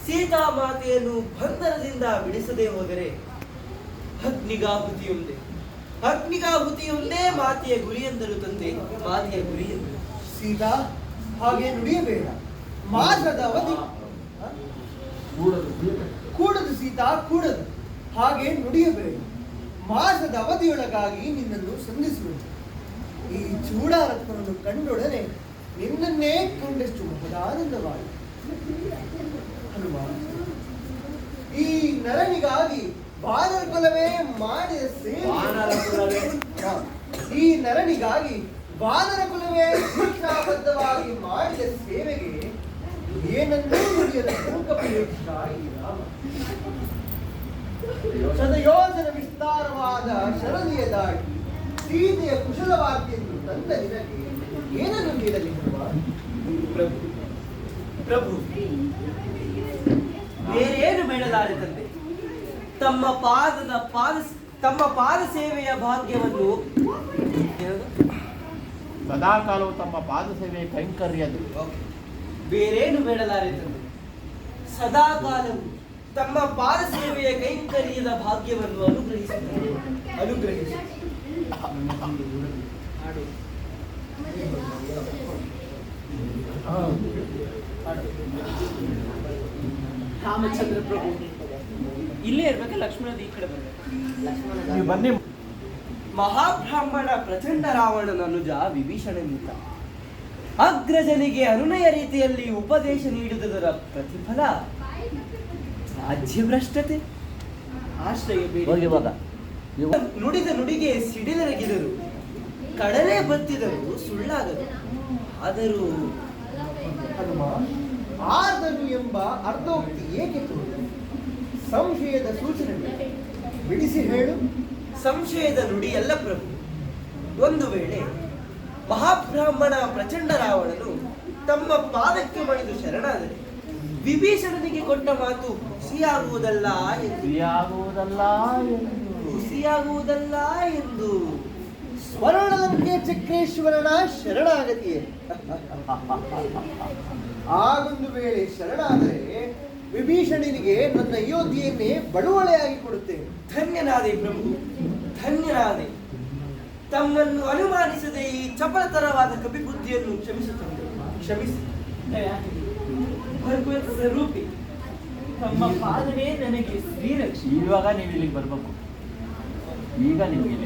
ಸೀತಾಮಾತೆಯನ್ನು ಬಂಧನದಿಂದ ಬಿಡಿಸದೆ ಹೋದರೆ ಅಗ್ನಿಗಾಹುತಿಯೊಂದೇ ಮಾತೆಯ ಗುರಿಯೆಂದರು ತಂದೆ, ಮಾತೆಯ ಗುರಿಯೆಂದರು. ಸೀತಾ, ಹಾಗೆ ನುಡಿಯಬೇಡ. ಮಾಸದ ಅವಧಿ ಕೂಡದು ಸೀತಾ, ಕೂಡದು. ಹಾಗೆ ನುಡಿಯಬೇಡ. ಮಾಸದ ಅವಧಿಯೊಳಗಾಗಿ ನಿನ್ನನ್ನು ಸಂಧಿಸುವುದು. ಈ ಚೂಡಾರತ್ನವನ್ನು ಕಂಡೊಡನೆ ನಿನ್ನನ್ನೇ ಕಂಡಷ್ಟು ಮಹದಾನಂದವಾಯಿತು. ಹನುಮ, ಈ ನರನಿಗಾಗಿ ವಾನರ ಕುಲವೇ ಮಾಡಿದ ಸೇವೆ, ಈ ನರನಿಗಾಗಿ ವಾನರ ಕುಲವೇ ಶಿಕ್ಷಾಬದ್ಧವಾಗಿ ಮಾಡಿದ ಸೇವೆಗೆ ಏನನ್ನೂ ನುಡಿಯದ ಮೂಕಪ್ರೇಕ್ಷ ಈ ರಾಮ. ಶತಯೋಜನ ವಿಸ್ತಾರವಾದ ಶರದಿಯ ದಾಟಿ ಸೀತೆಯ ಕುಶಲವಾದ್ಯೆಂದು ತಂದ ನಿನಗೆ ಏನನ್ನು ನೀಡಲಿ ಪ್ರಭು, ಬೇರೇನು ಬೇಡಲಾರೆ ತಂದೆ. ತಮ್ಮ ಪಾದ ಸೇವೆಯ ಭಾಗ್ಯವನ್ನು ಸದಾಕಾಲವು ತಮ್ಮ ಪಾದ ಸೇವೆಯ ಕೈಂಕರ್ಯದು. ಬೇರೇನು ಬೇಡಲಾರೆ ತಂದೆ. ಸದಾಕಾಲವು ತಮ್ಮ ಪಾದ ಸೇವೆಯ ಕೈಂಕರ್ಯದ ಭಾಗ್ಯವನ್ನು ಅನುಗ್ರಹಿಸಿ ರಾಮಚಂದ್ರ ಪ್ರಭು ಇಲ್ಲೇ ಇರ್ಬೇಕು, ಲಕ್ಷ್ಮಣದ ಈ ಕಡೆ ಬರ್ಬೇಕು. ಬನ್ನಿ. ಮಹಾಬ್ರಾಹ್ಮಣ ಪ್ರಚಂಡ ರಾವಣನ ಅನುಜ ವಿಭೀಷಣನಿಂದ ಅಗ್ರಜನಿಗೆ ಅನುನಯ ರೀತಿಯಲ್ಲಿ ಉಪದೇಶ ನೀಡುವುದರ ಪ್ರತಿಫಲ ರಾಜ್ಯಭ್ರಷ್ಟತೆ. ಆಶ್ರಯ ನುಡಿದ ನುಡಿಗೆ ಸಿಡಿಲರಗಿದರು, ಕಡಲೆ ಬತ್ತಿದರು ಸುಳ್ಳಾಗದು. ಆದರೂ ಹನುಮ, ಆರ್ದನು ಎಂಬ ಅರ್ಧೋಕ್ತಿ ಏಕೆ ತೋರಿದೆ? ಸಂಶಯದ ಸೂಚನೆ ಬಿಡಿಸಿ ಹೇಳು. ಸಂಶಯದ ನುಡಿಯಲ್ಲ ಪ್ರಭು. ಒಂದು ವೇಳೆ ಮಹಾಬ್ರಾಹ್ಮಣ ಪ್ರಚಂಡ ರಾವಣನು ತಮ್ಮ ಪಾದಕ್ಕೆ ಮಣಿದು ಶರಣಾದರೆ ವಿಭೀಷಣನಿಗೆ ಕೊಟ್ಟ ಮಾತು ಹುಸಿಯಾಗುವುದಲ್ಲ ಎಂದು ಸ್ವರ್ಣಲಂಕೆ ಚಕ್ರೇಶ್ವರನ ಶರಣಾಗತಿಯೇ. ಆಗೊಂದು ವೇಳೆ ಶರಣಾದರೆ ವಿಭೀಷಣನಿಗೆ ನನ್ನ ಅಯೋಧ್ಯೆಯನ್ನೇ ಬಳುವಳೆಯಾಗಿ ಕೊಡುತ್ತೇನೆ. ಧನ್ಯನಾದೆ ಪ್ರಭು, ಧನ್ಯನಾದೆ. ತಮ್ಮನ್ನು ಅನುಮಾನಿಸದೆ ಈ ಚಪಲತರವಾದ ಕಪಿಬುದ್ಧಿಯನ್ನು ಕ್ಷಮಿಸಿ. ಸ್ವರೂಪಿ, ತಮ್ಮ ಪಾದವೇ ನನಗೆ ಶ್ರೀರಕ್ಷೆ. ಇವಾಗ ನೀವು ಇಲ್ಲಿಗೆ ಬರ್ಬೇಕು. ಈಗ ನಿಮಗೆ